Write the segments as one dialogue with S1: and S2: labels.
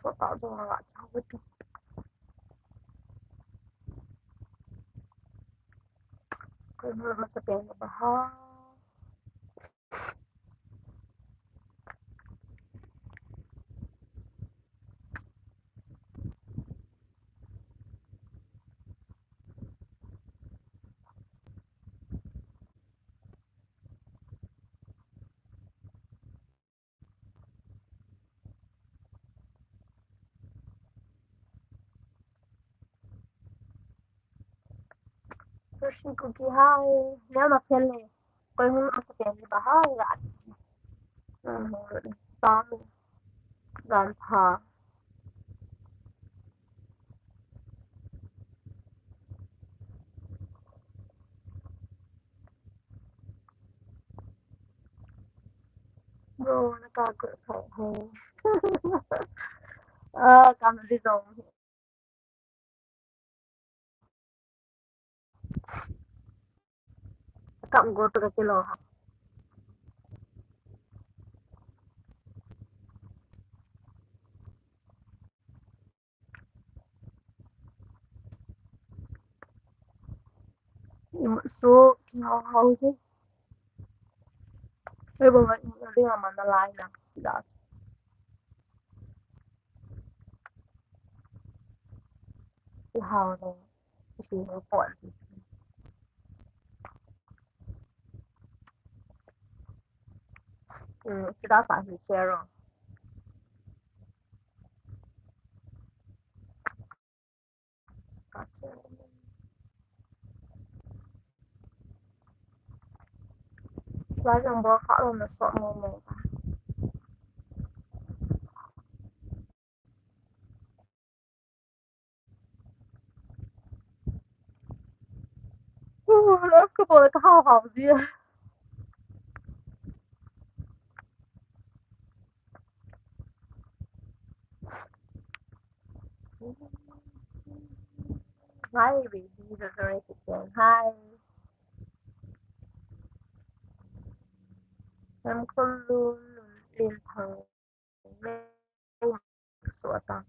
S1: 说到这个差不多。Kung masabihan mo ba ha? Sushi cookie hai. Nếu mà phiền này, kung masabihan mo ba ha? Gan. Sami. Gan pa. Bro, nakaka ho. Kami dito. Cầm go to cái lô ha. So, kinakahaw din. Pero ba, hindi naman nalain na sila. Ihaw na. Kasi yung po. Sila sa sincero. Kasi, lagi ang baka lang na so mo mo. Wala ka po, nakahaw din. Hi, baby. Hi. Em không luôn liên thờ mê sủa ta.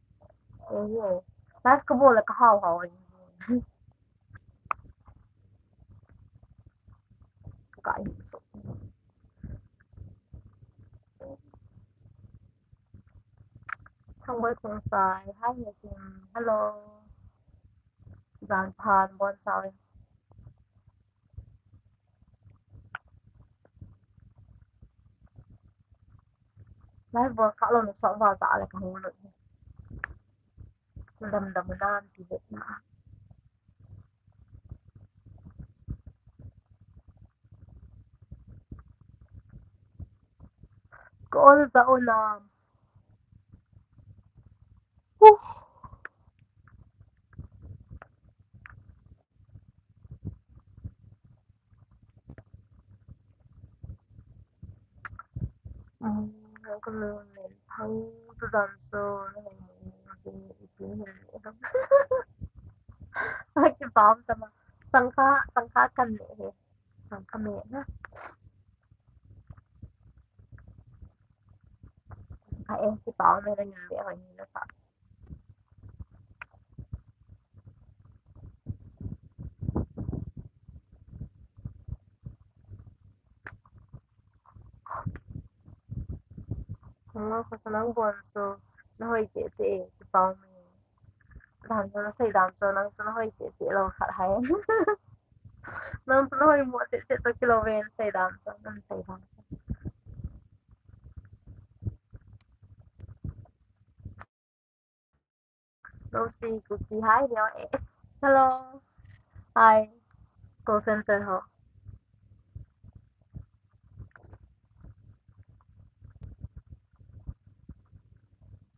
S1: Thế vậy. Lát có bộ là có hào hào gọi sủa. Không với con sai. Hi, nhà tìm. Hello. Giàn phàn bọn sao. Lát bộ khá là nó sọ vào tạ là cả hồ lượng. Đầm đầm đam thì vậy mà. Có dạo là 그러면은 방도 잔소 cái bom tama sangka kan ne sangka me na cái bom này là nhìn vẻ ngoài nhìn nó sợ không có sao nó buồn so nó hơi dễ dễ cái bom này làm cho nó xây làm cho nó hơi dễ dễ lo khát hay nó hơi muộn dễ dễ tôi kilo về xây làm cho nó xây làm Rosie Cookie hi Neo S hello hi call center ho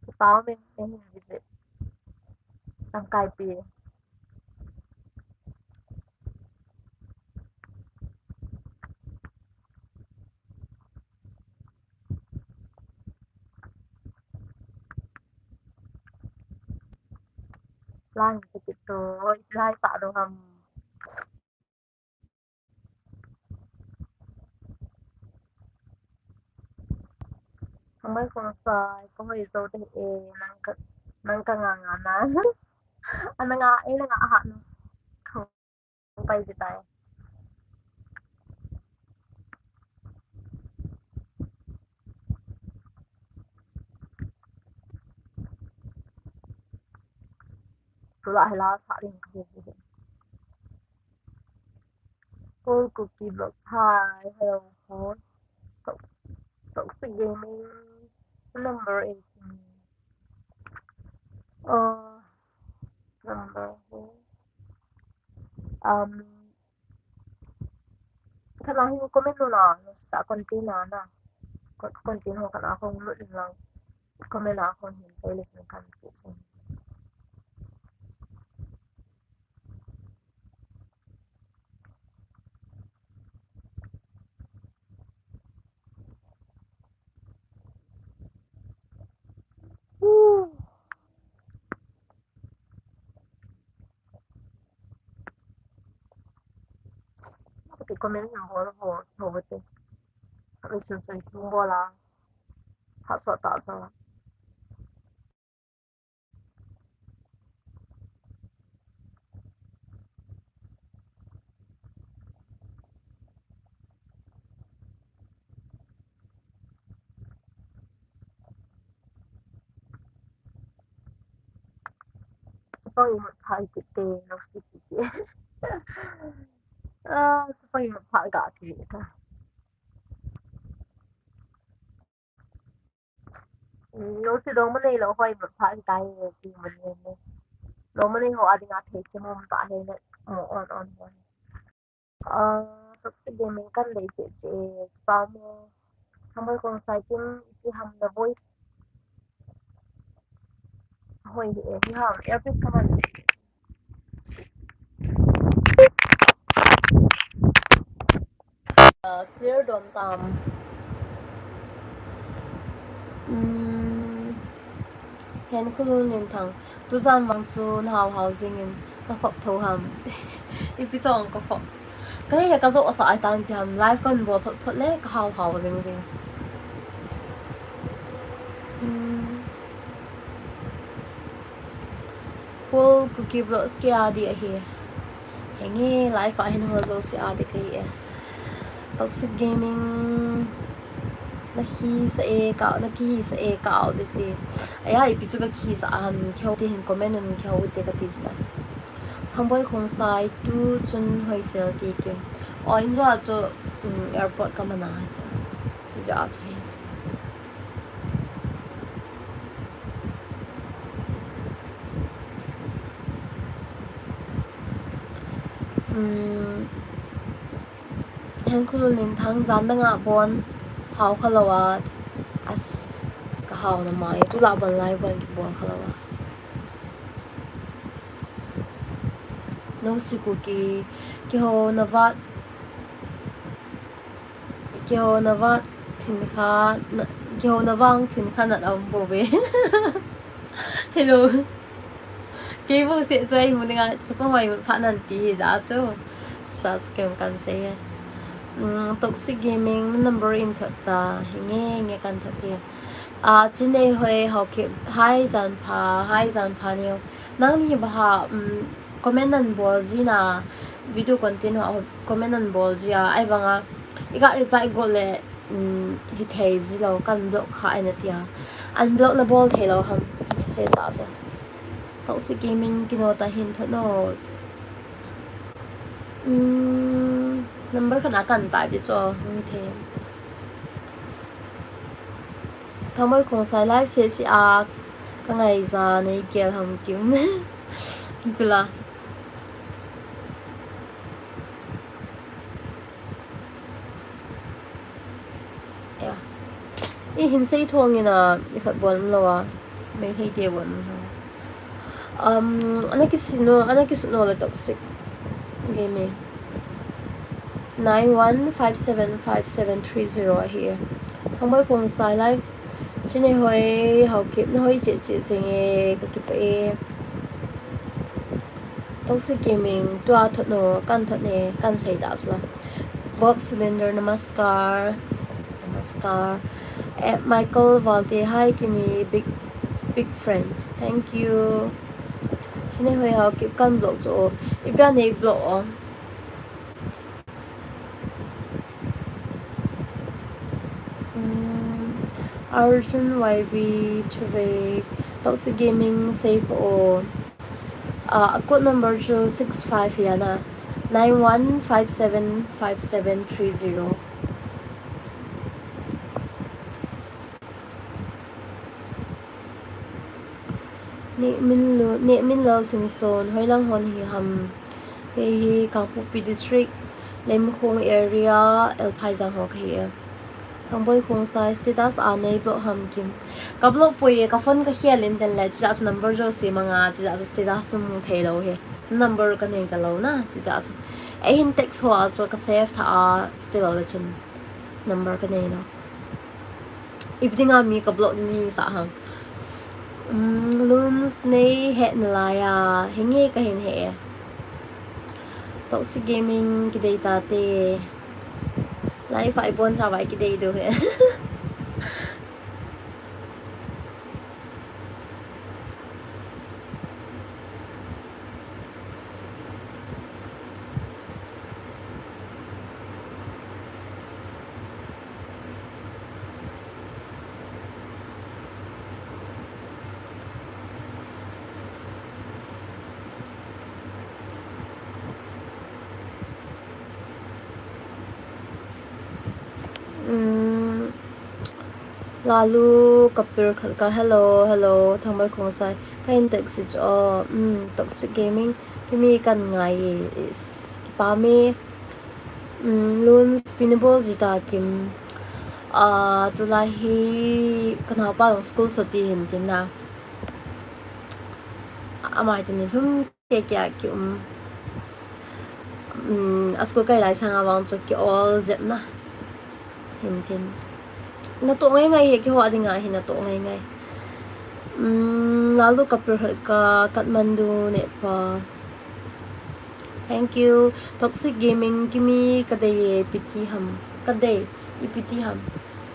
S1: cái bom mình visit đăng cai pi lang gitu lai pak doham không mấy con sai có mấy dấu đây nang nang kanganganan. Ano nga, ilang nga aha no. Kung pay di tayo. Tula hila sa rin kasi sige. Full cookie block. Hi, hello po. Toxic gaming number 18. Number 8. Um, kanang comment mo na sa content na. Content mo kana akong lang. Comment na akong hintay listen content. Woo! Cái comment yang hồ bật tình. Rồi sửa sửa chung bò là hạ soát tạo sao. Sao yung thay cái tên nó xí cái sao yung thay cả cái ka. Nó sẽ đâu mà này là hoài một thay cái gì mình nghe. Đâu mà này họ đi ngắt hết chứ mà tại hay này. On. Toxic gaming kan lấy chị bao mo. Không phải con sai cái hầm the voice hồi thì hầm earpiece các bạn. Clear đồn tầm. Hen kulun lin thang tu zan wang su hào housing in ka khop tho ham ipi chong ka khop cái ya ka zo sa ai tan pi ham live kon bo phot le ka hào housing zing pol cookie vlogs ke adi a hi hengi live a hin ho zo si adi kai toxic gaming na khi sa e ka na ki sa e ka au de te aya ipi chu ka khi sa kheu te hin comment un kheu te ka ti sna hamboi khong sai tu chun hoi sel ti kim oin zo cho airport ka mana cha chu ja chhe hen khulun lin thang zan da nga bon hau khalawat as ka hau na mai tu la ban lai ban ki bon khalawa no si ku ki ho na wat ki ho na wat thin kha ki ho na wang thin kha na am bo ve hello ki bu se sai mu nga chu ko mai pha nan ti za chu sa scam kan se toxic gaming number in thata hinge kan thate chine hoi hokip hai jan pha ni nang ni ba comment nan bol zina video content ho comment nan bol zia ai banga iga reply gole hi thei zilo kan block kha ina tia unblock na bol thelo ham message sa so toxic gaming kinota hin thono number khana kan tai bi cho ni the thamoi khong sai live se si ka ngai za nei kel ham kim chula ya i hin sei thong ina khat bon lawa me hei te bon anaki sino la toxic gaming 91575730 here thamboi khong sai live chine hoi hau kip na hoi che singe ka kip toxic gaming tua thotno kan thotne kan sei da sla bob cylinder namaskar Michael Valte hi kimi big friends. Thank you. Xin hãy hãy kịp căn blog chỗ Ibra này blog. Arjun YB Chuvek Toxic Gaming save o code number 65 yana 91575730. Ni min lo sin son hoi lang hon hi ham ke hi Kangpupi district Lem Khong area El Phai Jang ho hi Ang boy khong sai status anei blo ham kim ka blo poi ka phone ka hialin den le cha number jo si manga cha status num thei lo he number ka nei ka lo na cha e hin text ho so ka save tha still lo chun number ka nei lo ibdinga mi ka blo ni sa ham luns nei het na la ya hinge ka hin he Toxic Gaming ki data te lại phải buồn sao vậy cái đi được hết. Lalu kapir ka hello thang mai khong sai kain taxi cho Toxic Gaming kimi kan ngai is pa me loan spinable jita kim tulahi kana pa long school so ti hin tin na amai tin hum ke kya kim asko kai lai sang awang cho ki all jet na hin tin na to ngay he ki ho adinga hi na to ngay lalu kapir ka Kathmandu Nepal. Thank you Toxic Gaming kimi kadai piti ham kadai ipiti ham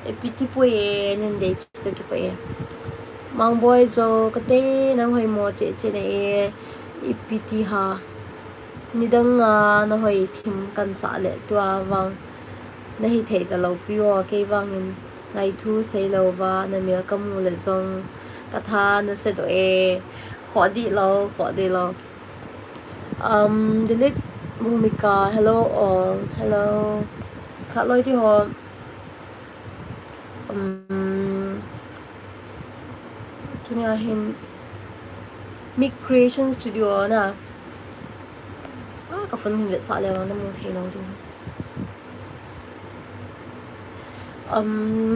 S1: ipiti po e nen date ko ki pa e mang boy jo kadai nang hoi mo che che ne ipiti ha nidang na hoi thim kan sa le tua wang nahi thei ta lo piwa ke wangin ngày thu say lâu và na mía cầm mù lệ zong cả tha na sẽ đổi khó đi lo delete Bhumika hello all hello khá lôi thì họ chúng ta hình Mic Creation Studio na các phần hình việt xã leo nó muốn thấy lâu đi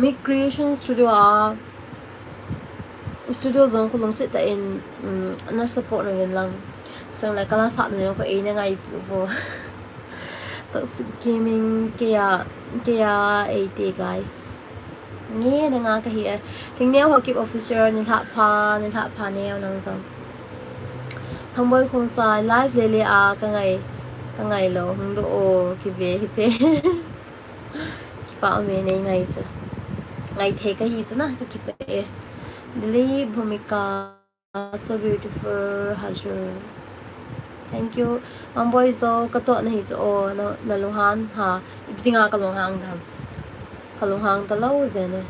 S1: Mic Creation Studio studio zone ko long sit in na support na yun lang so like kala sa na ko ay na nga ipo Toxic Gaming kaya 80 guys nghe na nga kahiya king neo ho keep official ni tha pa neo nang zong thang boy khong sa live lele a ka ngai lo hung do o ki ve hite bảo mẹ này ngày thế cái gì chứ na cái kịp ấy Delhi Bhumika so beautiful Hazur thank you mang boy zo kato na hi zo na luhan ha ibtinga kalunghang dham kalunghang talaw zene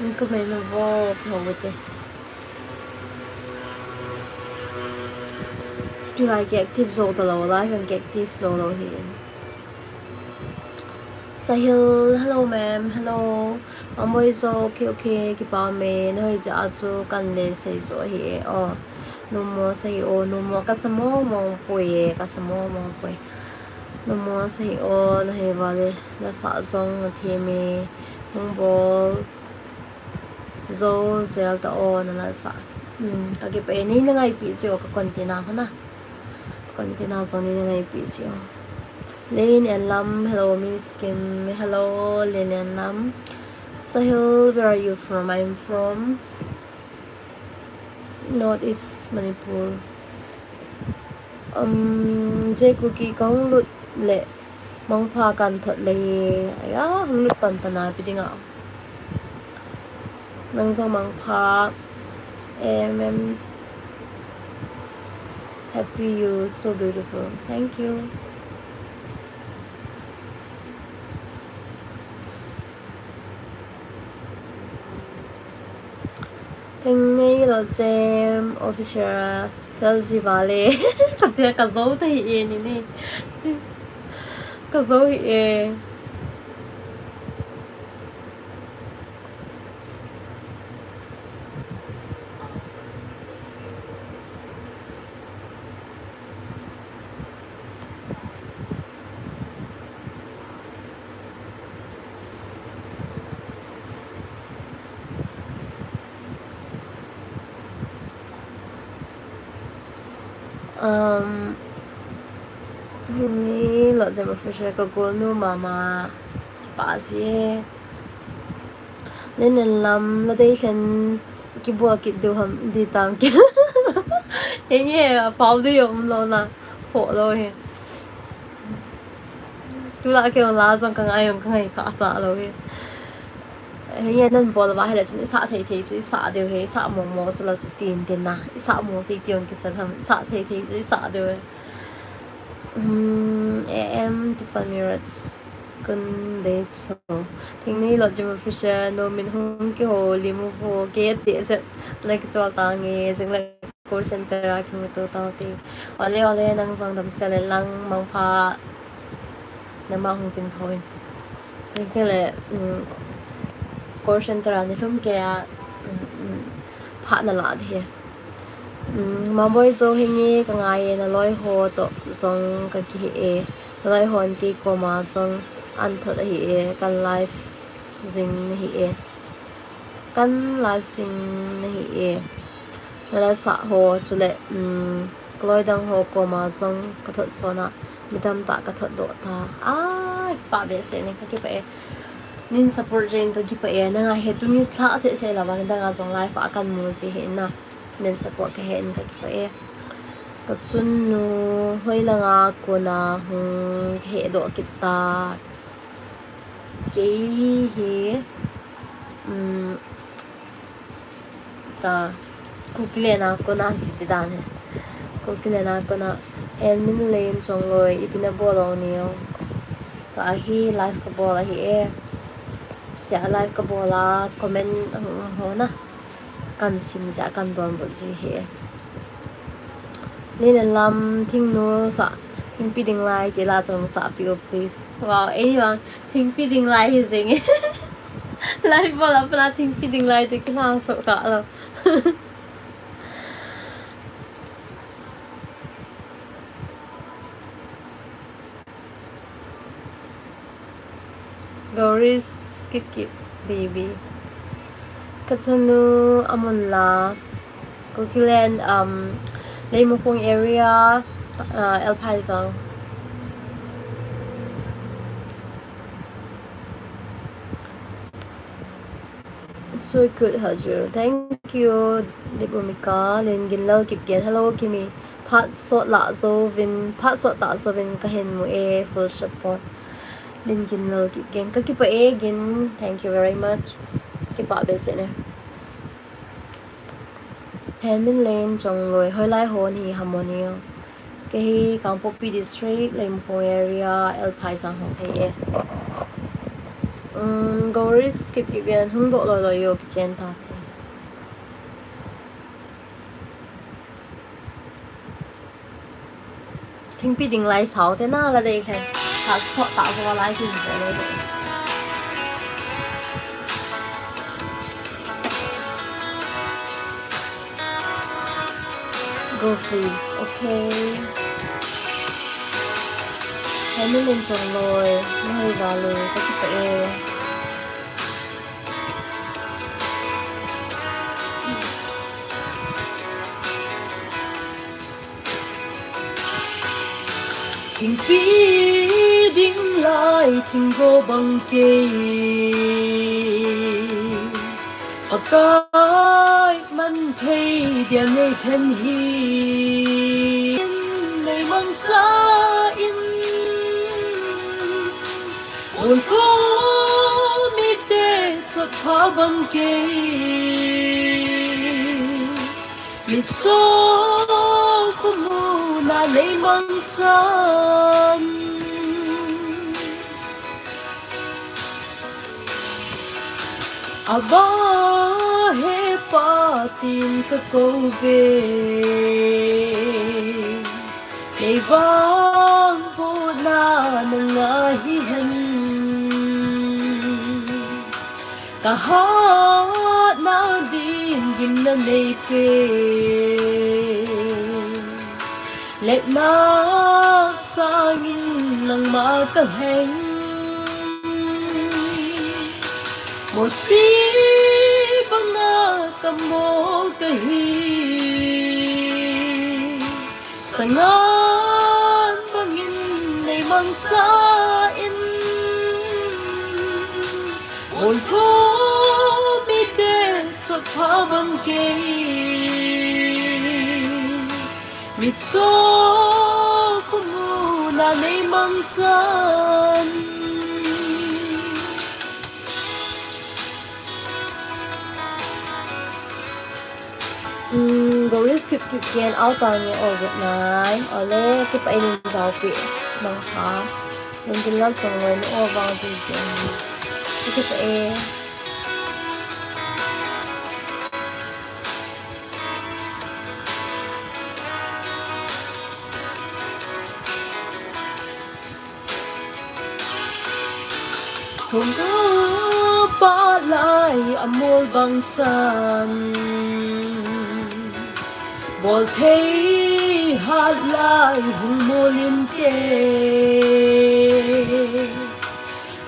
S1: mình có mấy nó vô hồ thế chú lại cái active zone tao lại cái active zone rồi hiện Sahil hello ma'am hello moi zo okay cái bao mình hơi giờ số cần lấy xây rồi hiện no more say no more kasamo mong pui no more say na he vale la sa zong theme hong bol zo zel ta na la sa ka ke pe ni ngai pi jo ka container hana container zo ni ngai pi jo Lin and Lam hello Miss Kim hello Lin and Lam Sahil where are you from I'm from Northeast Manipur Jay cookie kong lut le mong pha kan thot le aya hung lut pan pana pi dinga nang so mang pha em happy you so beautiful thank you hình như là Jam official Felzi Vale thật ra cả dấu thì yên nè cả dấu thì ini lo Jam official ko nu mama pa si nên làm là đây sen cái bùa cái đồ hầm đi tạm kia hình như bao nhiêu ông lo na khổ rồi tu lại cái lá xong càng ai càng hay khá tạ rồi hình như nên bùa là hay là chỉ xả thì chỉ xả đều hay xả mồm cho là chỉ tiền tiền na xả mồm chỉ tiền cái sản phẩm xả thì chỉ xả đều em thì phần mirrors cân đấy số hình như là Jam official no mình không cái hồ limu hồ cái tiệt sẽ like cho tao nghe dừng lại call center ra khi mà tôi tao thì ole năng dòng đầm xe lại lăng mang pha nằm mang dừng thôi thế là call center ra thì không kia pha là lạ thì mà bây giờ hình như cái ngày là lôi hồ to dòng cái kia lôi hồ thì có mà dòng ăn thật hi kan live zing hi kan live zing hi la sa ho chule kloi dang ho ko ma song ka thot sona mitam ta ka thot do ta pa be se ne ka ki pe nin support jeng to ki pe na nga he tu ni thla se la wa da nga song live akan mu si he na nin support ka he ka ki pe ka chun nu hoi la nga ko na he do kita cái hi ta kukilena ko na ti dan he kukilena ko na en min len chong loi ipina bolong niyo ka hi live ka bola hi ja live ka bola comment ho na kan sim ja kan don bo ji he nên làm thinh nu sa thinh pi ding lai ti la chong sa pi please wow anyone thinh pi ding lai hi zing lai bola pala thinh pi ding lai ti kna so ka lo Goris skip baby katunu amon la Coquitlam Leimukong area El Paisong so good hajur thank you Debumika Lin Ginlal Kipgen hello Kimi Pat Sot La Zo Vin Pat Sot Ta Zo Vin Kahin Mu E full support Lin Ginlal Kipgen ka kipa e gin thank you very much kipa besene Henmin Lane trong lối hơi lai hồn hi harmonia cái Kang Popi district Leimukong area El Paisang hong thei Goris skip again hung độ lo yo ki chen ta the thing pi ding lai sao thế na là đây khen ta so ta so lai thing thế này go please okay hãy nên lên chồng rồi nó hơi vào lời có chút tệ thình pi ding lai thình go bằng kê ở cái man thấy điểm này khen hi này mang xa in ôn phố mi tê chợt phá bằng kê biết số của mu na lấy mang chân ba he pa tin ka câu về để vang cô na nga hi hen cả hát na din gim na nei pe lệ na sang in lang ma ka heng một xí băng na cầm mô cái hi sang ngan băng in này mang xa in ôn phố mi tê sắp phá băng kê mít số của mu na này mang chân Goris skip again out on you over nine ole keep in vào bị bằng khá nên tin lắm xong rồi nó vào gì keep a sung ba lại amol bang san bol thấy hát lại hùng mô liên kề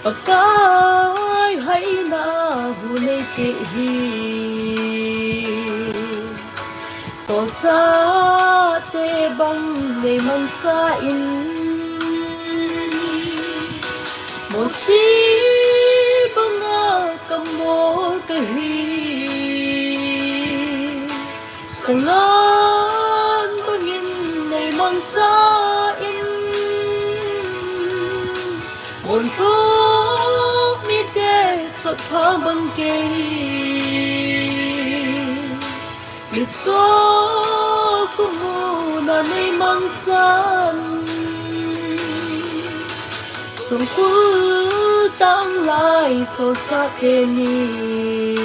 S1: và cái hay na hù nê tệ hi so cha tê băng nê mang sa in một xí băng a cầm mô cái hi sang ngan băng in này mang xa in một phút mi tê sọt phá băng kê biết số của mu na này mang chân sống cứ tăng lại số xa tê ni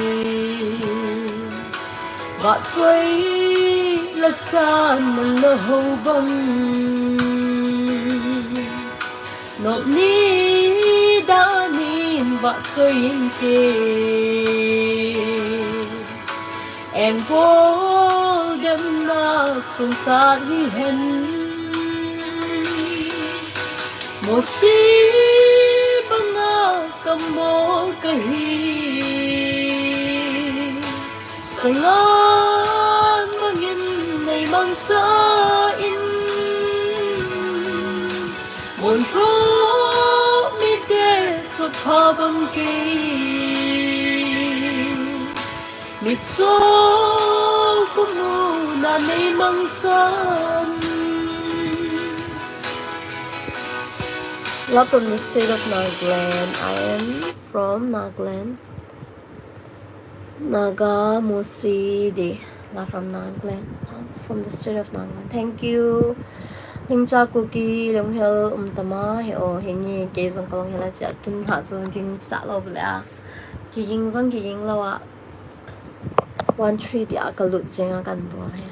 S1: và chơi là xa mà lỡ hầu băng nộp ni đã nín và chơi in kê em vô đêm na sung ta đi hen một xí băng a cầm mô cái hi sang ngan băng in này mang xa in một phút mi tê chợt phá băng kê mít số của mu na này mang chân Love from the state of Nagaland. I am from Nagaland. Naga Musidi. Love from Nagaland. From the state of Nagaland. Thank you. Hình cha cookie long hel tama he o hingi ke zong kalong hela cha tun ha zong king sa lo bla ki king zong ki king lo wa 1 3 dia ka lut jenga kan bo he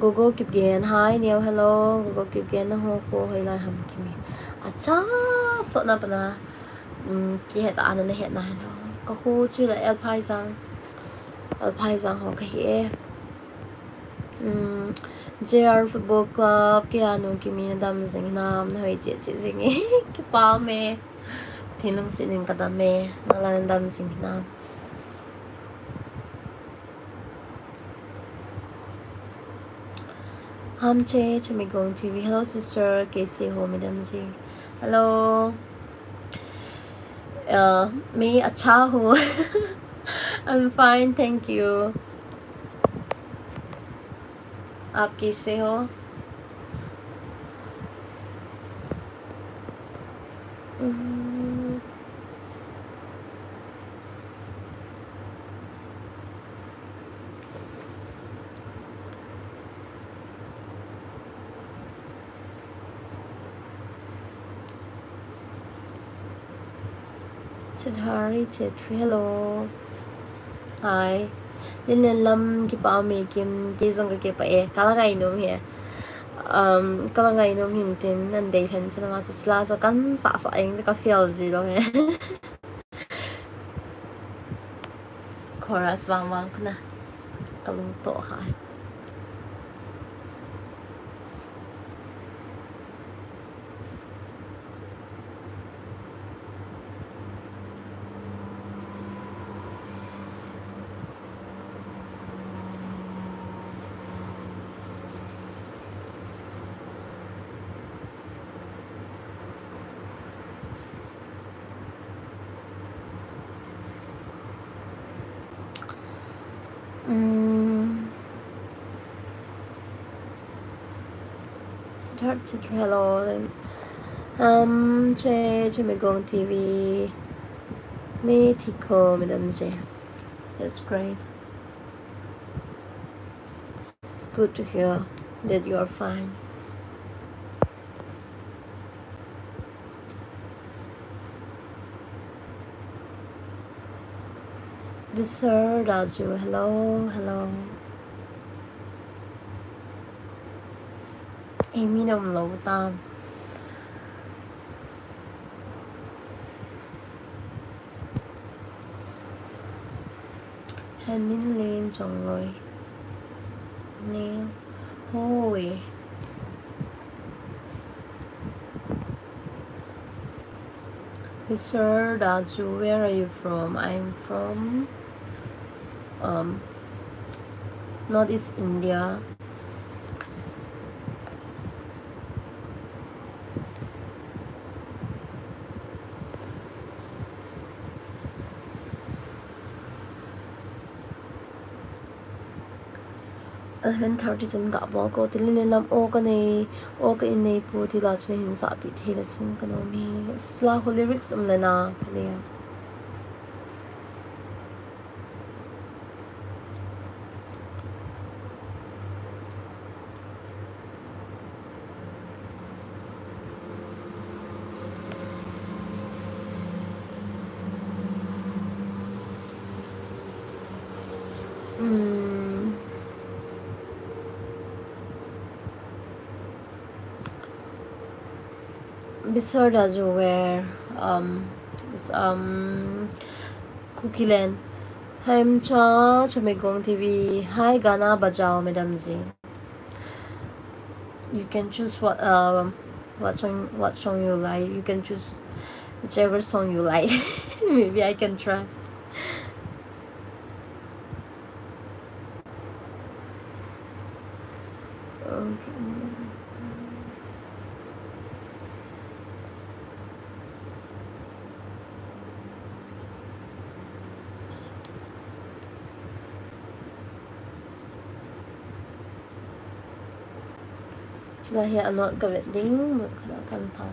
S1: go go kip gen hi niao hello go go kip gen na ho ko hoi lai ham kimi acha so na pana ki he ta na he na hello ko khu chu la el phai zang ho ka he JR Football Club kaya nung kimi na dam zing nam na hoi jet zing ki pa me thinung sinin kada me na la dam zing nam हम चे Chimigong TV. Hello sister, कैसे हो मैडम जी? Hello, मैं अच्छा हूँ. I'm fine, thank you. आप कैसे हो? Chidhari Chetri, hello. Hi. Din lam ki pa me kim ki zong ka pa e kala ngai nom he. Kala ngai nom hin tin nan dei than chana ma chla cho kan sa sa eng ka feel ji lo he. Chorus wang wang kana. Kalung to ha. Hello. Chimigong TV. Me Tico, Madam J. That's great. It's good to hear that you are fine. Sir Raju, hello, hello. Amy đồng lâu tam. Hàn Minh lên chồng người. Nè, hôi. Sir Raju, where are you from? I'm from Northeast India. When 30 chân gặp bố cô thì lên làm ô cái này phụ thì là chuyện hình xã bị thế là chuyện cái nó mi sla lyrics lên na phải Beside Raju where it's Cookie Land. Ham cha Chimigong TV. Hi Gana bajao Madam Z. You can choose what song you like. You can choose whichever song you like. Maybe I can try. Okay. Dahil ano gawin ding magkakaroon pa.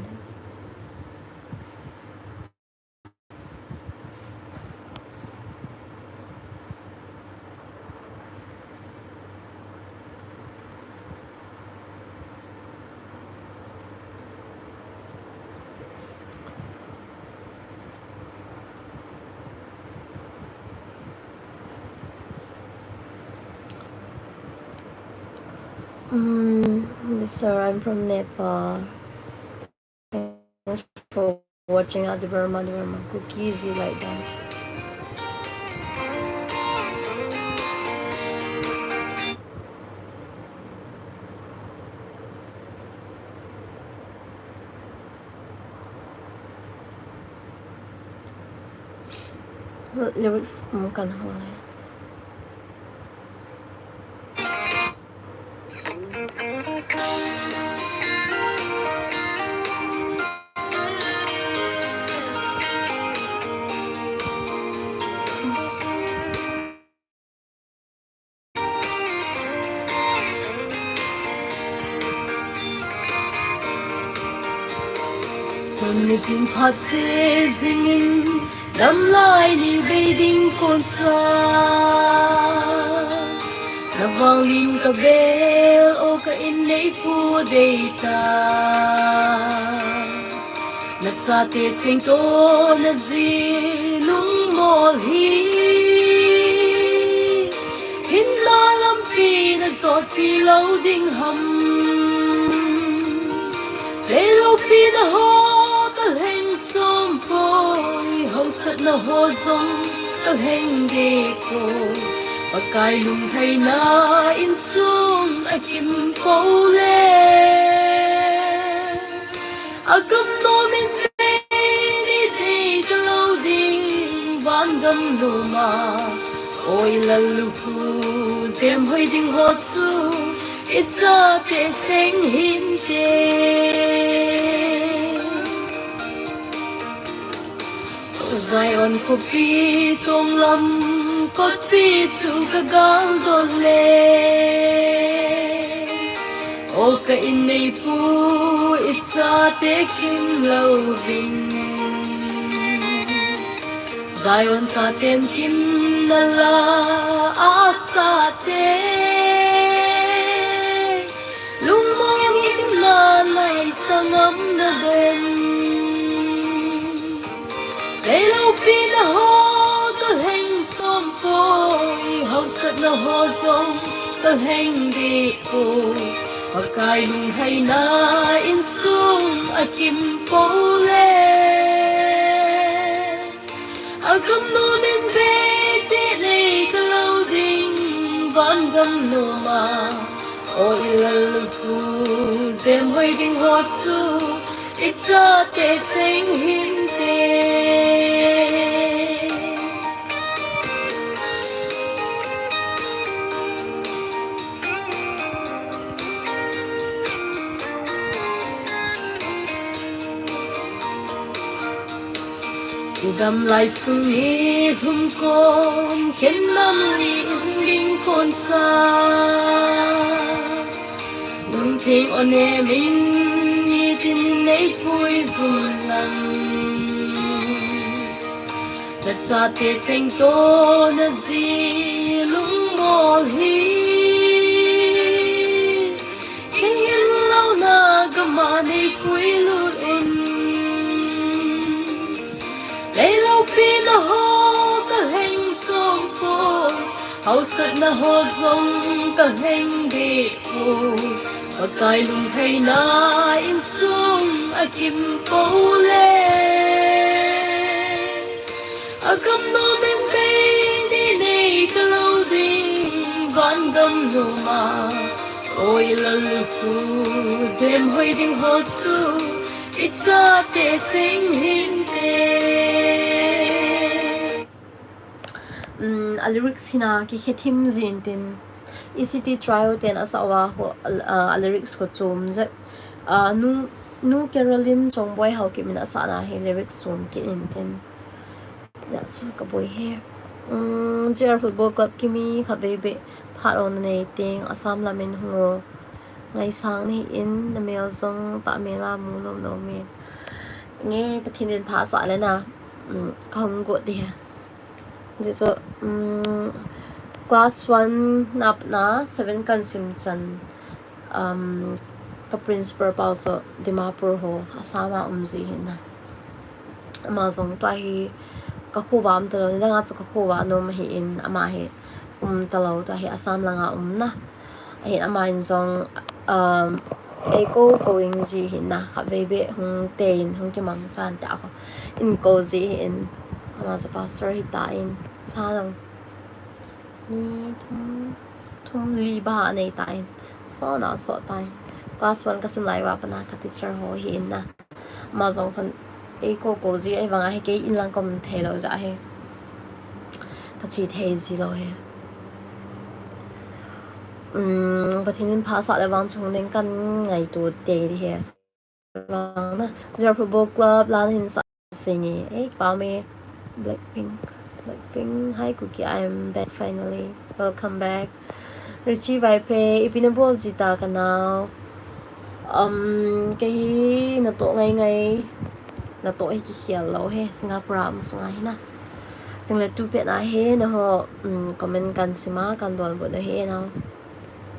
S1: Sir, I'm from Nepal. Thanks for watching out the Burma cookies. You like them? Lyrics kan hole. Sunny pin pot singing, đâm lại ni beiding con sa. Na vang lim ka bel o ka in nei pu deita. Na sa te sing to na zi lung mol hi. Hin la lam pi na zot pi lâu ding ham. Để lâu pi na ho tal heng som poi ho sat na ho zong tal heng de ko. Pakai lung thay na in sung a kim po le. A gam no min be ni de ka lâu ding van gam no ma. Oi la lu pu zem hoi ding hot su. It's a te sing hin te. Zion ko pi tong lam kot pi chu ka gal don le. O ka in nei pu it's a te kim lo ving. Zion sa ten kim na la a sa te. Lung mong in la nai sangam na ben. Để lâu pi na ho tal heng som poi ho sat na ho zong tal heng de po. Pakai lung hay na in sung a kim po le. A gam no min be te nei ka lâu ding van gam no ma. O ilal pu zem hoi ding hot su. It's a te sing hin te. Gam lại sung hi hum con khiến năm li ding con sa. Nung thing on em in ni tin nei pui zum lam. That sa te sing to na zi lung mol hi. King hin lâu na gama nei pui lu in. Lấy lâu pi na ho tal heng som po. Hậu sat na ho zong tal heng de po. Pakai lung thay na in sung a kim po le. A gam no min be ni nei ka lâu ding van gam no ma. Oi la lu pu zem hoi ding hot su. It's a te sing hin te. A lyrics hina ki khetim zin tin ECT trial ten asawa ho a lyrics ko chum je nu Caroline chongboy how ki min asana he lyrics chum ki in tin that's ka boy he JR football club ki mi kha bebe phat on nei ting asam la min hungo ngai sang ni in na mel zong ta mela mu nom no me nge pathin pha sa le na khong go de so class 1 nap na 7 kan sim chan ka principal pal so Dimapur ho asama umzi hina amazong to hi ka khuwam to na nga chu ka khuwa no ma hi in ama hi talo to hi asam langa na hi ama in zong ai cô going gì hiện na khắp về bệ hung tên hung cái mắm chan ta ko in cô gì hiện mà sa pastor hi ta in sa lang ni thum li ba nei ta in so na so tai class 1 ka sun lai wa pana ka teacher ho hi in na mà dòng phần ai cô gì ai vàng ai cái in lang kom thề lo dạ he ka chi thề gì lo heประเทศนี้ภาษาและวางชงเล่นกันไงตัวเดียดีเฮวางนะจะพูดบอกว่าร้านหินสายสิ่งนี้ป้าเมย์ Blackpink hi Cookie I'm back finally welcome back Richie Vipe ipinabol zita ka now cái na to ngay na to hay cái khial lo he Singapore mo sunga hina từng là tu pet na he na ho comment kan sima kan dol bo na he now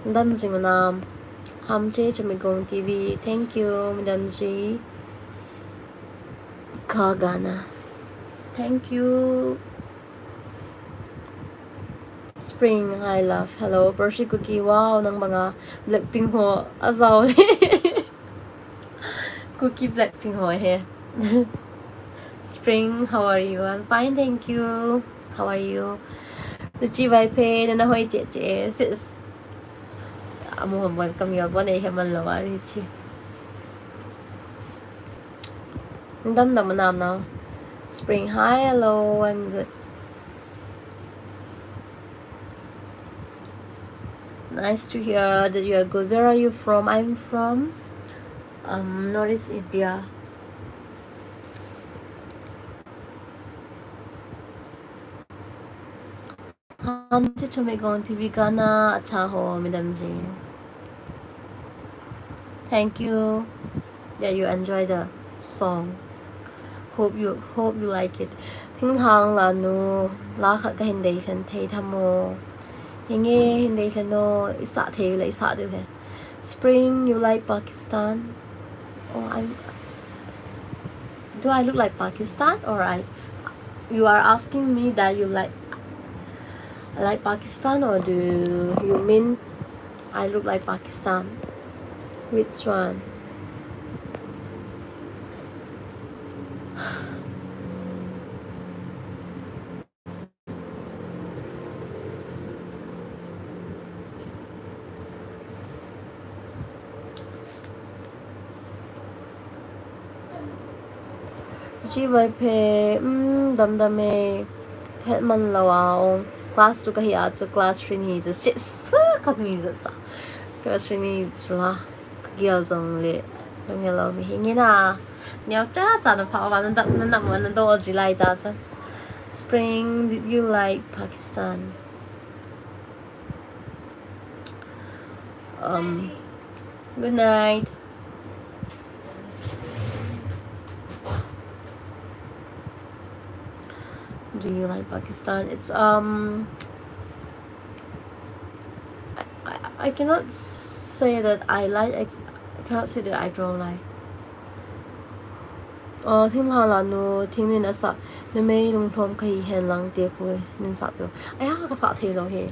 S1: Madam Ji nam ham che Chamigong TV thank you Madam Ji Kagana thank you Spring I love hello Percy Cookie wow nang mga Blackpink ho azaw Cookie Blackpink ho he Spring how are you I'm fine thank you how are you Richie Vipe na hoy che sis amo hambon kami ba nei heman lawa Richie ndam nam now Spring hi hello I'm good nice to hear that you are good where are you from I'm from Northeast India हम से Chamigong TV गाना अच्छा हो मैडम जी thank you that you enjoy the song hope you like it thing hang la nu la khat ka hindi chan thei thamo hinge hindi chan no isa thei la isa du he Spring you like Pakistan do I look like Pakistan or you are asking me that you like Pakistan or do you mean I look like Pakistan which one Chi vai pe dam pet man lawa class tu kahiya chu class 3 ni chu sis khatmi za sa class 3 ni chla gyal jong le long hello mi hingina nyao cha na pha wa na mo na do ji lai cha Spring did you like Pakistan good night do you like Pakistan it's I cannot say that I like I cannot say that I don't like thing la nu thing ni na sa ne me lung thom khai hen lang te khoi nin sa pyo aya ka fa the lo he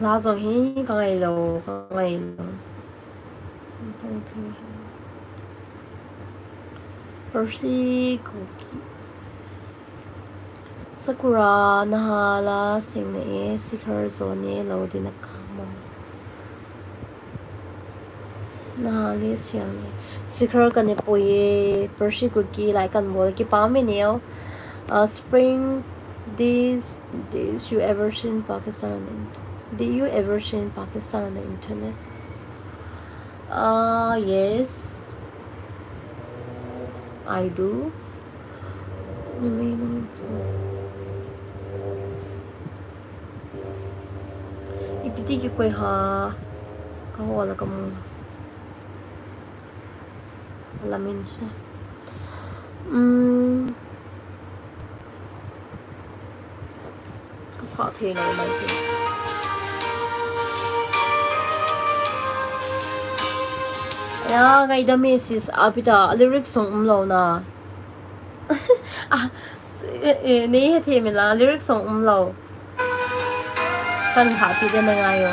S1: la zo hi ka ngai lo Percy Cookie Sakura nahala sing na sikhar zone lo din kamo nahali siyang sikhar ka ne poye Percy Cookie like kan bol ki pa me neo Spring this you ever seen Pakistan did you ever seen Pakistan on the internet yes I do ipiti ki koi ha ka wala ka mo alamin siya ka sa the na naman 呀，个的 Mrs. 阿比达 lyric song 唔漏呐，啊，你係聽咪啦 lyric song 唔漏，跟下邊嘅你嗌喎。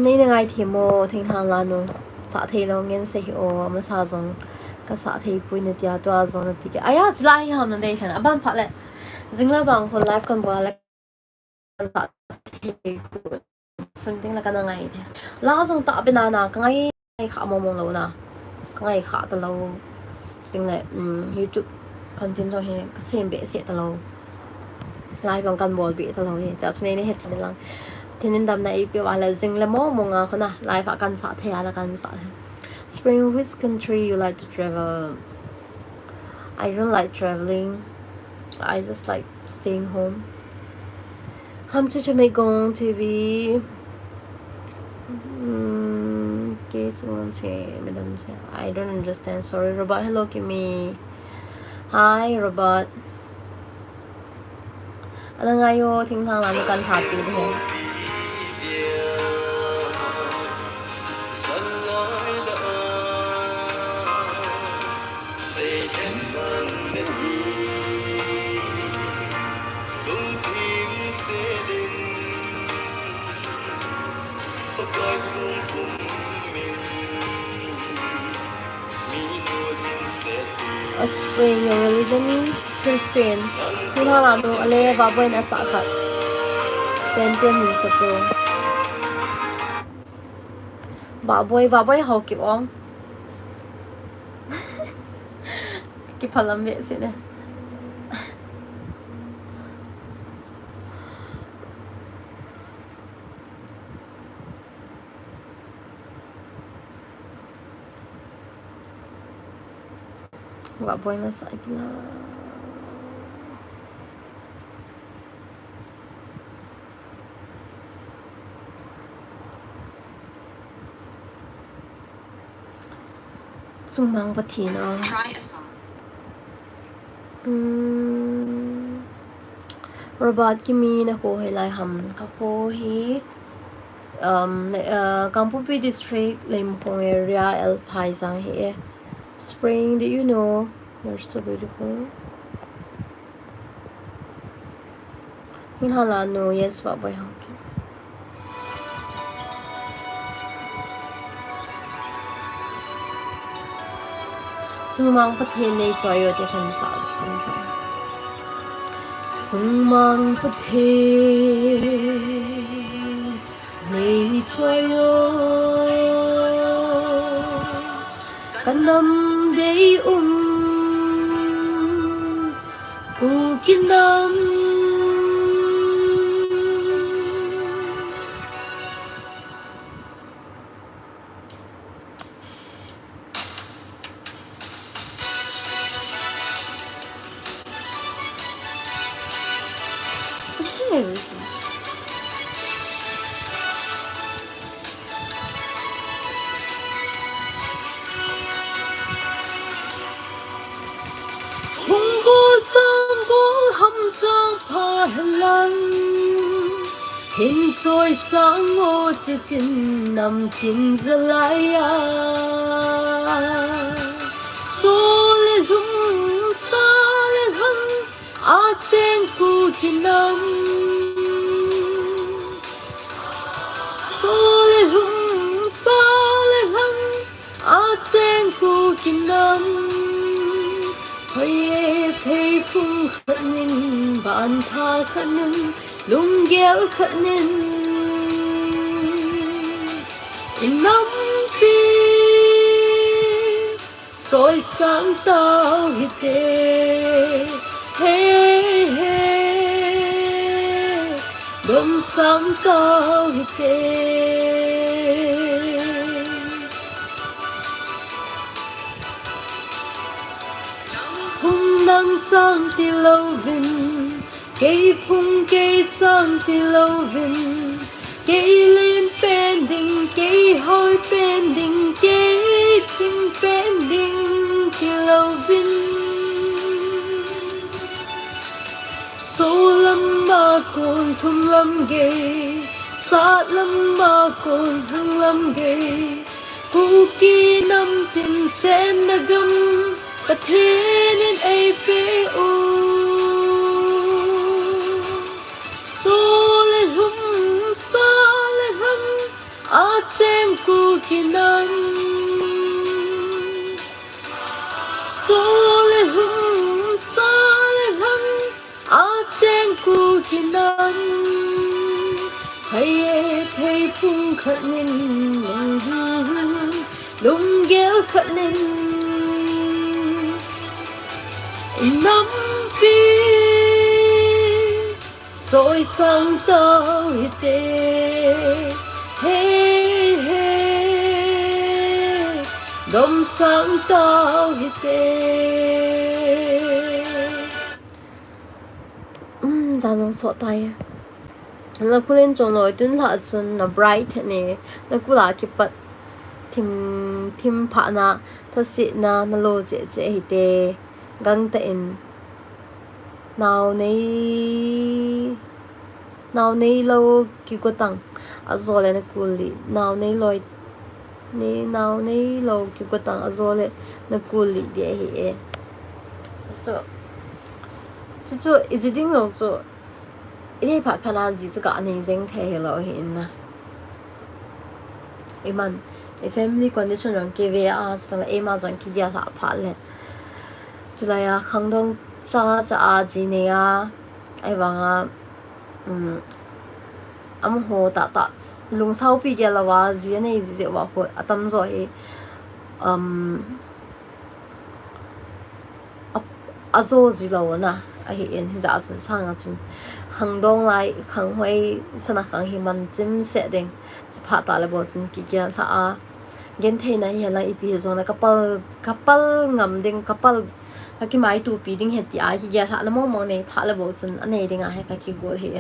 S1: 你哋嗌甜喎，聽下啦咯，撒提咯，眼色喎，咁啥種，個撒提杯你啲啊，多啊種你啲嘅，哎呀，只拉起含人哋聽，阿班拍咧，整啦幫คน live กันบ่咧，撒提杯，順定啦กันยังไงเถอะล่า種打เป็นนาก็ไงขาโมงแล้วนะก็ไงขาตะเราจริงแหละ YouTube คอนเทนต์เราเห็นก็เสียงเบสเสียตะเราไลฟ์幫กันบ่เบสตะเราเห็นจากช่วงนี้เห็นทีหลังTinin dam na ipi wala zing lemo mo nga ko na live akan sa the ala kan sa Spring, which country you like to travel? I don't like traveling. I just like staying home. Hum to Jamaican TV. I don't understand. Sorry, Robot. Hello, Kimi. Hi, Robot. Ano nga yo ting thang lan kan happy de. A spring, your religion Christian. Kung halado ale baboy na sakat. Tenten hin sa to. Baboy hawkip ong. Kipalambi sila. Baboy na sa ibla. Sumang patina. Try a song. Robot kimi na ko hilay ham ka ko hi Kampupi district Limpopo area El Paisang hi Spring, do you know? You're so beautiful. Hinhala no, yes, baboy hockey. Sumang patin na choyo te kan sa kan. Sumang patin na choyo kanam day kukinam Hình soi sáng ngô chỉ tin nằm tin ra lại số lên hung xa lên hung trên khu kinh năm số lên hung xa lên hung trên khu kinh năm hơi thấy phung khẩn nên bạn tha khẩn nên lung ghéo khẩn nên nắm tin soi sáng tao hiệp thế bấm sáng tao hiệp thế hung nắng sang thì lâu vinh cây phung cây sang thì lâu vinh cây lên pending cây hoi pending cây chinh pending thì lâu vin số lắm mà còn không lắm ghê sát lắm mà còn không lắm ghêกูกีน้ำเป็นเส้นนกำประเทศนั้นไอเปโอโซเลหุ่มซาเลหัมอาเซงกูกีน้ำโซเลหุ่มซาเลหัมอาเซงกูกีน้ำให้ให้พุ่งขัดนินลุงเกลขัดนินน้ำปีสอยสังเต้าฮิเตเฮ้เฮ้ดมสังเต้าฮิเต咋能说大呀那กูเล่นจงหน่อยตุ้นละส่วนน่ะ bright เนี่ยแล้วกูลาคิดปัดทิมผ่านะถ้าสินะนั่นโลเจเจฮิเตกังเตนนาวในโลกิกตังอาโซเลนะกูลีนาวในโลนี่นาวในโลกิกตังอาโซเลนะกูลีเดียฮิเอ so 就一直定要做ini papanan ji zu ga ning zeng the lo hin na iman e family condition rang ke ve a sta la amazon ki dia la pha le chu la ya khang dong cha a ji ne ya ai wang a am ho ta lung sau pi dia la wa ji ne ji wa ho atam zo he azo ji lo na a hi in za su sang a chun khang dong lai khang hoi sana khang hi man chim se ding pha ta le bo sin ki kya tha a gen the na ya la ipi zo na kapal ngam ding kapal ka ki mai tu pi ding he ti a ki kya tha na mo ne pha le bo sin ane ding a he ka ki go he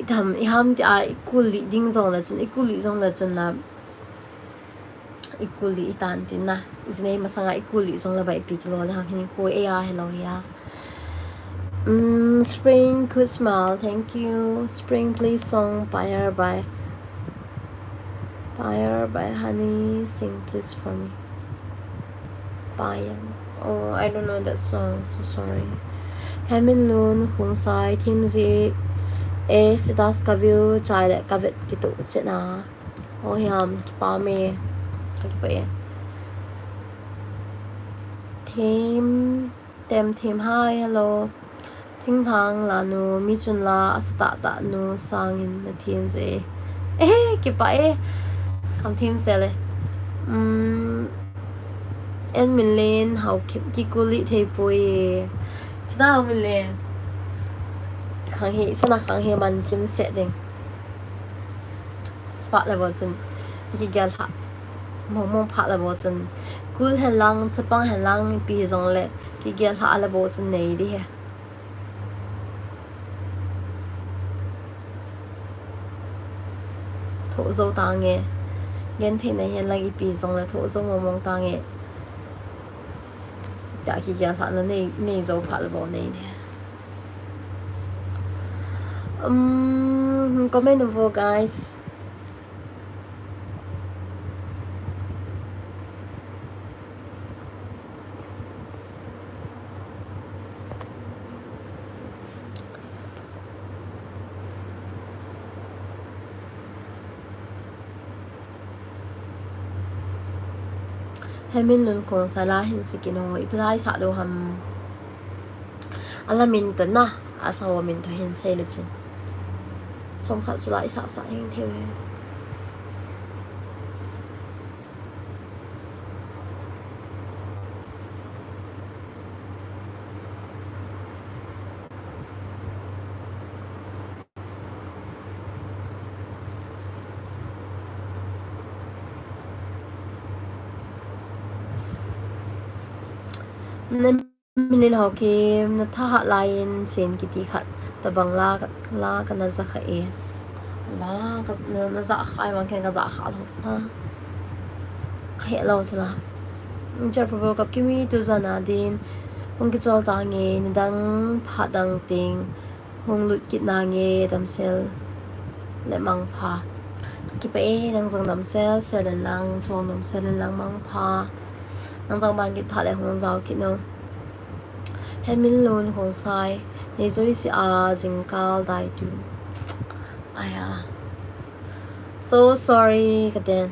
S1: tham I ham ti a ikuli ding zo la chun ikuli zo la chun na ikuli tan tin na isne masanga ikuli zo la bai pi lo la hin ko e a hello ya Spring could smile, thank you. Spring please song Fire by Honey, sing please for me. Fire. Oh, I don't know that song, so sorry. Hamin Loon, Hung Sai, Tim Z, Sitas Kavyu, Chai Kavit Kitu Chena. Oh, Yam, Kipame, Kakipaye. Team, hi, hello. Thing thang la nu mi chun la asata ta nu sang in the team ze ki pa kam team sele en min len how ki kuli the poi chna min len khang he sana khang he man chim se ding spot level chun ki gal ha mong pha level chun kul han lang chapang han lang pi zong le ki gal ha level chun nei di he thổ dâu ta nghe gen thế này hiện lại bị xong là thổ dâu mong ta nghe đã khi kia phản là này dâu phản là bỏ này comment over guys Hamin lun kong salahin si Kino ipilay sa do ham alamin ta na asawa min to hin say le chun som khat sulai sa hin theo nên mình học ki na tha lain sen ki ti khat ta bangla la ka na za kha e la ka na za khai man ken ka za kha lo ha khai lo sala jar probo kap kimi tu zana din hong ki chol ta nge nidang phadang ting hong lut kit na nge damsel le mang pha ki pa e nang zong damsel selen lang chong dam selen lang mang pha nang zong ban kit pha le hong zao kit no hemin lon hong sai ne zoi si a jingkal dai tu aya so sorry kaden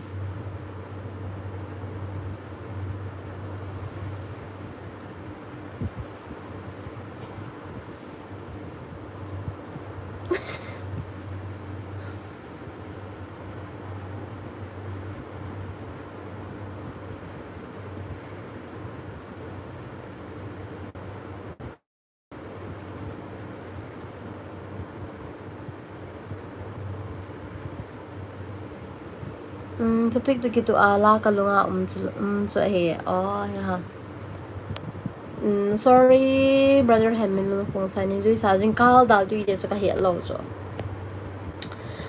S1: topic tu gitu ala kalunga chu he oh ya sorry brother Hamilton kung sa ni jui sa jing kal dal tu ide chu ka he lo cho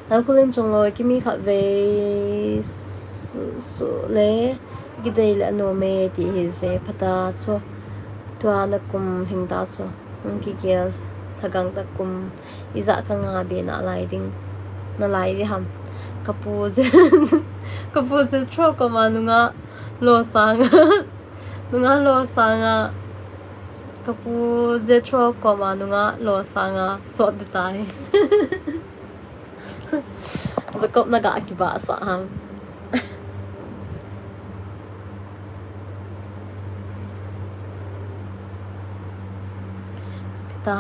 S1: la kulin chung lo kimi kha ve su le gidei la no me ti he se phata so tua na kum hing ta so ki gel thagang ta kum iza ka nga be na lai ding na lai di ham kapuz kapuz tro ko manunga lo sang nunga lo sanga kapuz tro ko manunga lo sanga so de tai zakop na ga ki ba sa ham ta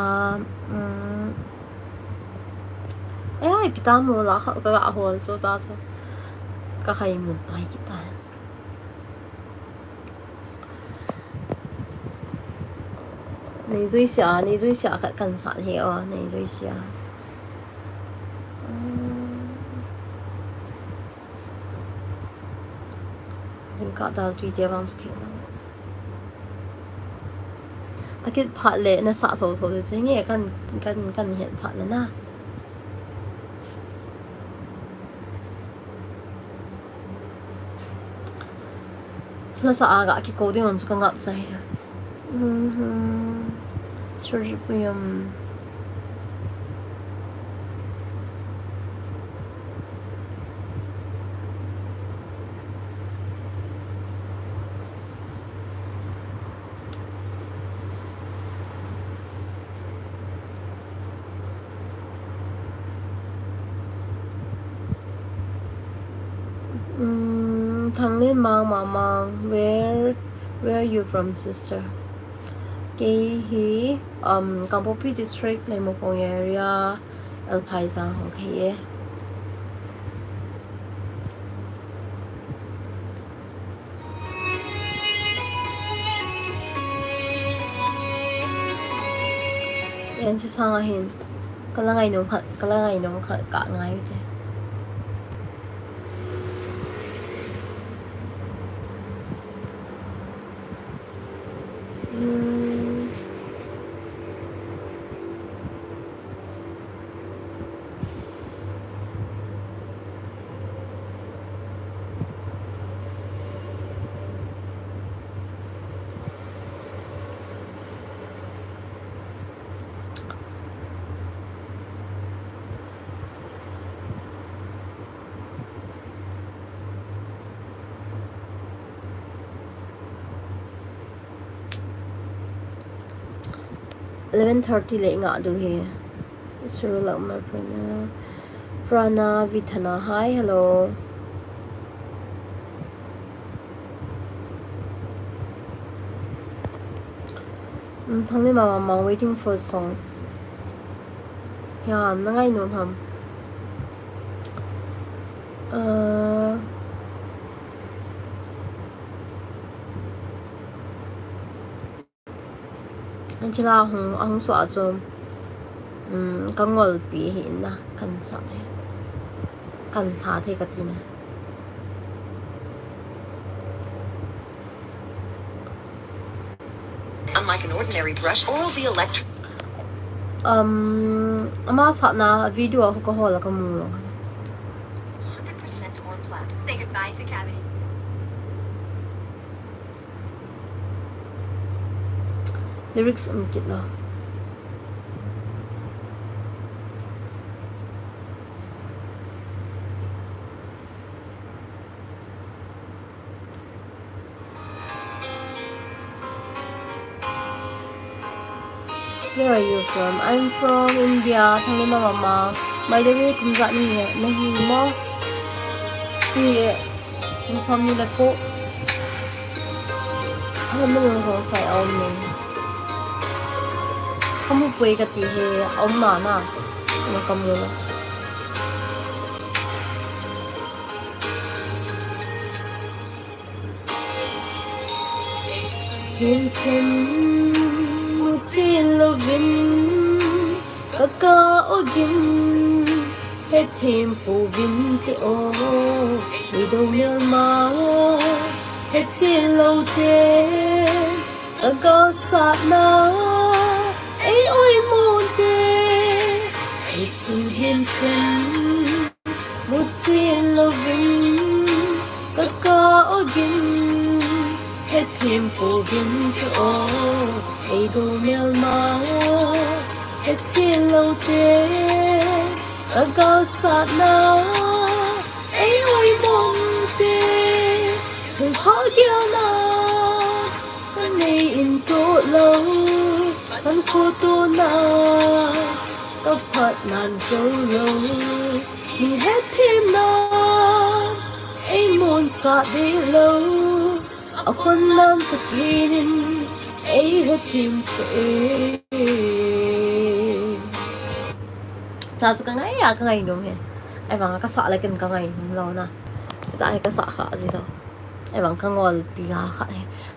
S1: ai pita mo la ka ga hol so ta so ka khai mun pai kita你最想干啥去啊？你最想先搞到最地方去了。อากิผัดเลยนะสะโถๆจะเงี้ยกันเห็นผัดแล้วนะแล้วสะอากะกิโกดิ้งมันจะงับใจ确实不用ทั้งเล่นมังมามัง where you from sister Kehi Kampopi district Lemopong area El Paisang okay yan si sangahin kalangay nung ka ngay ite $11:30 late nga do he Surula Prana Vitana hi hello thằng này mà waiting for song ya na ngai no ham anh chỉ là hong xóa cho cái ngol bị hiện na cần sao thế cần thả thế cái gì nè
S2: Unlike an ordinary brush, Oral-B electric.
S1: ama sa na video ko hola ka mo
S2: 100% or plaque. Say goodbye to cavities.
S1: lyrics kit lo Where are you from? I'm from India. Thằng lên mama. By the way, cũng dạng như này hi mo. Thì cũng xong như là cô. Không muốn không sai ông mình. Không muốn quay cái gì hết. Ông mà na. Nó cầm luôn. Hiện thân chỉ lo vinh cả cả ô gin hết thêm phù vinh te ô vì đâu nhớ mà hết chỉ lâu te cả cả sát na ấy ôi môn te ấy xin hiện thân chỉ lo vinh cả cả ô gin hết thêm phù vinh te ô ấy đồ mèo mà hết xin lâu thế ở cao sát na ấy ôi mong tê thường khó kia na cái này in tô lâu thân khô tô na có phật ngàn dấu lâu mình hết thêm na ấy muốn sát đi lâu ở con nam thật linh ấy hết thêm sẽ sao cho cái ngày đúng không ai bằng cái sợ lại cái ngày lâu na tại cái sợ khả gì đâu ai bằng cái ngồi bị la khả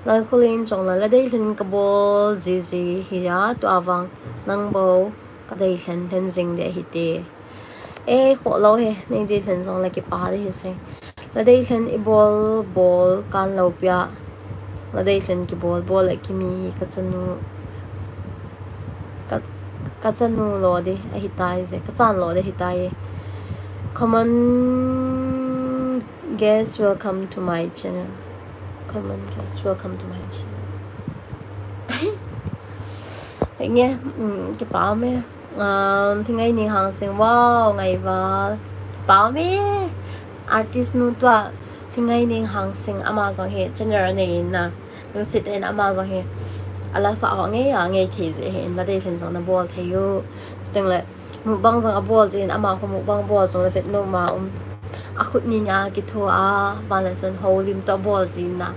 S1: lại cô lên trong là đây lên cái bộ gì hi ya tụi avang nang bộ cái đây lên dinh để hi tê ê khổ lâu he nên đây lên trong là cái ba đấy hi là đây lên ball can lâu bia là đây lên cái ball lại cái mi cái chân lo đi hitai gì cái chân lo đi hitai come on guys welcome to my channel come on guys welcome to my channel vậy nghe cái báo mẹ thì ngày này hàng sinh wow ngày và báo mẹ artist nu tua thì ngày này hàng sinh Amazon he channel này na nó sẽ trên Amazon he ala sa họ nghe thì gì he là đây thành nó ball thì yo từng là một băng rằng ball gì ama không một băng ball xong là Việt Nam mà aku ni nha cái thua và là chân hole lim to ball gì na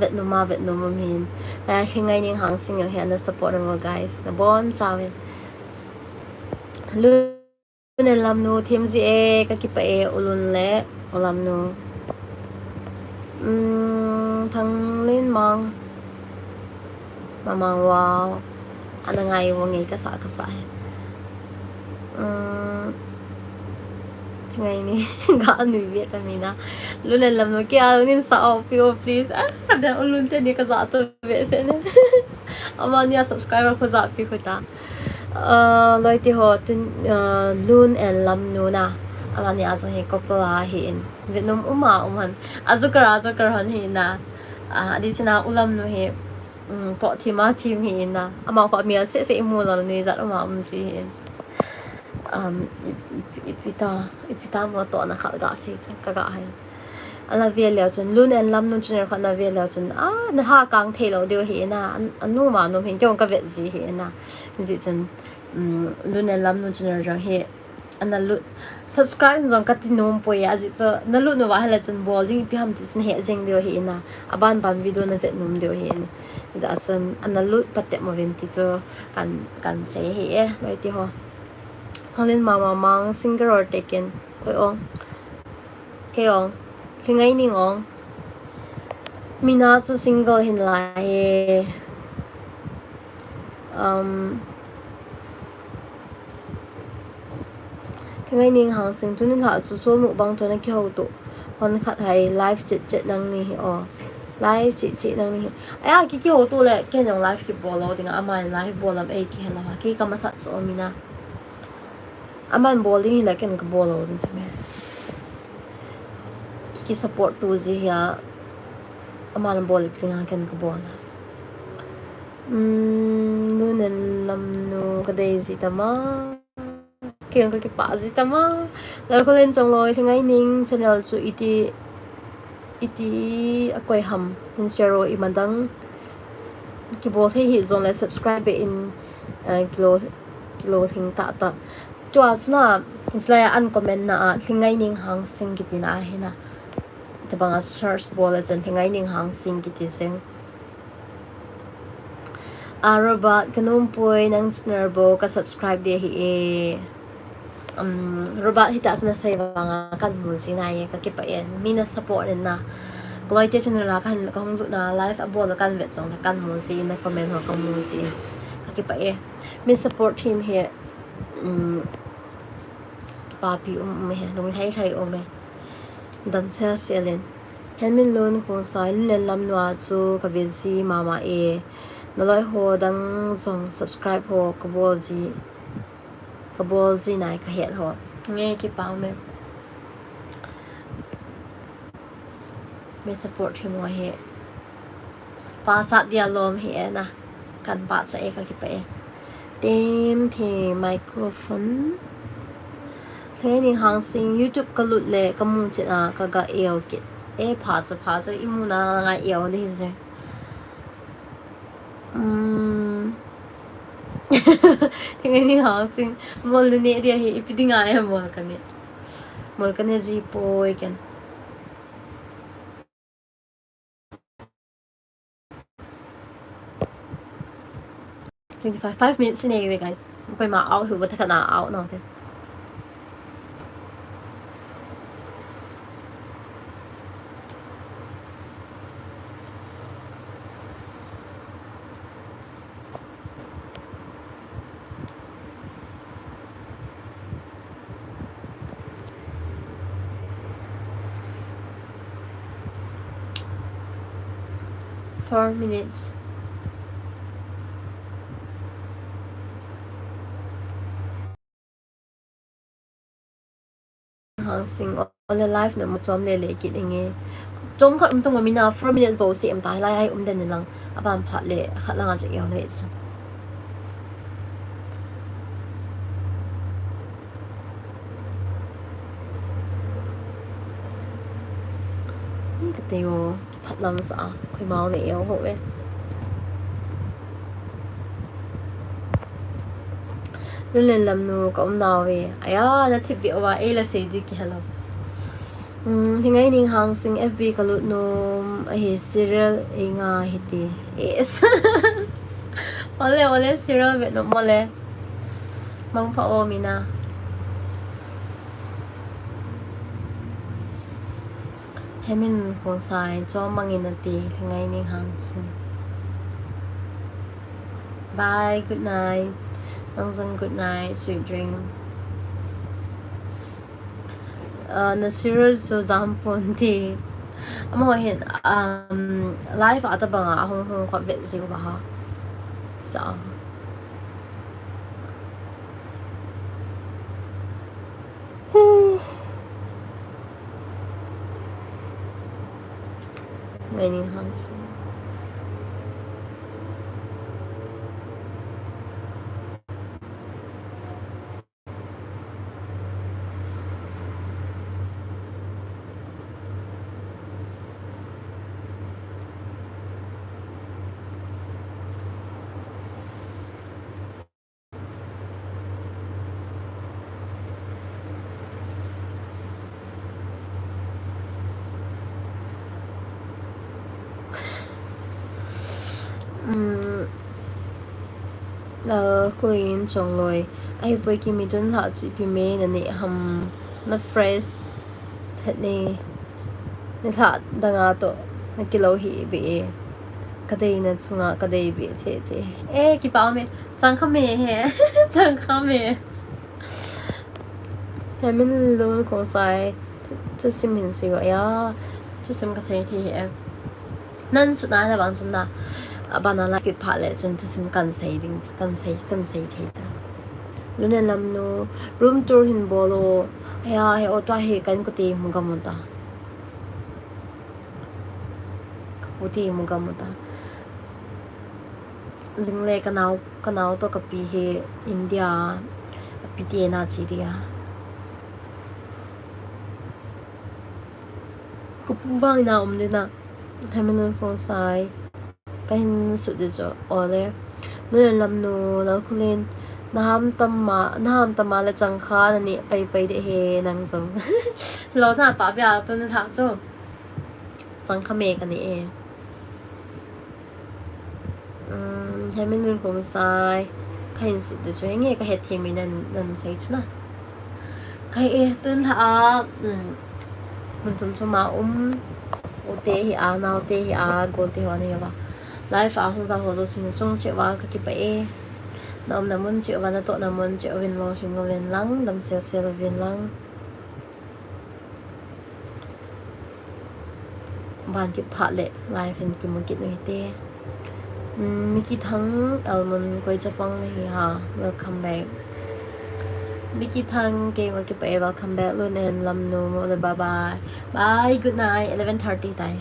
S1: Việt Nam mình là khi ngày những hàng sinh ở here nó support nó guys nó bon chào luôn nên làm nu thêm gì cái kipa ulun lệ làm nu thằng lên mang Mama wow ana ngay wo ngay kasa ngay ni ga nu vitamina lulan lam no kya nin sa ofio please ada ulun te ni kasa to ve se ne amania subscriber ko za pi ko ta loi ti ho tin lun and lam nu na amania so he kopla hi in vietnam uman azukar han hi na adi sina ulam nu he có team hiện na ama có miếng sẽ mua là này rất là gì hiện ipita mà to na khát gà sẽ cái gà hay ala về liệu chân luôn em làm luôn chân khát na về liệu chân na ha càng thấy lâu điều hiện na anh nu mà nu hiện cái cái việc gì hiện na gì chân luôn em làm luôn chân rồi hiện anh luôn subscribe zong cái tin nôm bôi à gì cho na luôn nó vào là chân bowling bị ham tin hiện danh điều hiện na ban video na Việt Nam điều hiện dạ sân anh lút bắt đẹp một viên thì cho cần sẽ hệ vậy thì ho không lên mà mang single or taken coi ông cái ông khi ngay ni ông mình nói cho single hiện lại khi ngay ni hàng sinh tu nên họ số một bằng thôi nó kêu tụ còn khách hay live chết năng ni live chị đang đi ai cái kiểu tôi lại cái dòng live cái ball lo tiếng aman live ball làm ai cái là cái cái masat so mina aman bowling lại cái ball lo tiếng xem cái support tu gì ya aman ball tiếng cái ball Nunen lam nu kadai zitama kaya ka kipa zitama lal ko len chong loi thingai ning channel chu iti akwai ham instero imandang ki bol the hi zon la subscribe in kilo thing ta chua chuna inslaya an comment na thingai ning hang sing kitina hina tabanga search bol a chon thingai ning hang sing kitiseng Robot kanum poy nang snurbo ka subscribe dia hi robot hita sana say nga kan mo sinay ka kipain mina support na gloi te channel la kan ka hong na live abo la kan vet song la kan mo si na comment ho ka mo si ka kipae min support team here papi me nong thai me dan sa selen hen min lon ko sai len lam noa chu ka visi mama naloi ho dang song subscribe ho kabol zi nai ka het ho nghe ki pa me support him wa he pa cha dia lom he na kan pa cha ka ki pa tem the microphone training hang sing youtube ka lut le ka mu china ka ga ki pa cha imu na nga ni se Tingnan ni housing mall ni dia hi ipidinga ay mall kani ji po ikan 5 minutes ni guys koy ma out hu ta kana out no te Four minutes. Sing all the life na mo chom le kit inge chom khat tong mi na 4 minutes bo si am tai lai ai den lang abam phat le khat lang ja yaw le cái tiêu phát lâm sợ khơi máu này yếu hộ ấy luôn lên làm nụ cũng nào về ai là thiết bị và ấy là gì đi kia lắm thì ngay ninh hàng sinh FB cả lúc nụ ấy serial ấy nga hiti yes ole serial về nụ mole mong pa o mina Hemin kung sai cho manginati ngay ning hangsin. Bye, good night. Nangzang good night, sweet dream. Nasirul so zampon ti. Amo hin live ata ba nga hong kwa vet siyo ba ha. So. Ngay ning hangsin. Là queen chồng lôi ai bơi kim mi tuân thọ chị bị mê là nị hầm nó fresh thật nè nè thọ đang ngã tổ nó kí lâu hỉ bị cái đây nè chung ngã cái đây bị chế ê kí bảo mẹ chẳng khám mẹ hè chẳng khám mẹ em mình luôn cũng sai chút xin mình xíu ya chút xin cái gì thì em nên suốt ngày là bạn chúng ta bạn là cái part lệ chân tôi cần xây thế ta lúc này làm nó room tour hình bolo hay ở toa hay cái tí muốn cầm ta cái tí muốn cầm ta zingle kanau to kapi he India piti na chi dia ko pu wang na de na hemen phone sai kahin su de jo ole no lam no la kulin naham tamma la chang kha ni pai de he nang song lo na pa bya to na tha cho chang kha me kan ni e hemen phone sai kahin su de jo nge ka he thi mi nan sai chna kai e tun ha mun chum ma o te hi a na o te hi a go te wa ne ba lai fa hong sa ho do sin sung che wa ka ki pa e nam na mun che wa na to na mun che win lo hing win lang dam se win lang ban ki pha le lai fin ki mun ki noi te mi ki thang almon koi chapang hi ha welcome back Vicky Thang kêu cái welcome back luôn and lam no bye bye good night 11:30 tay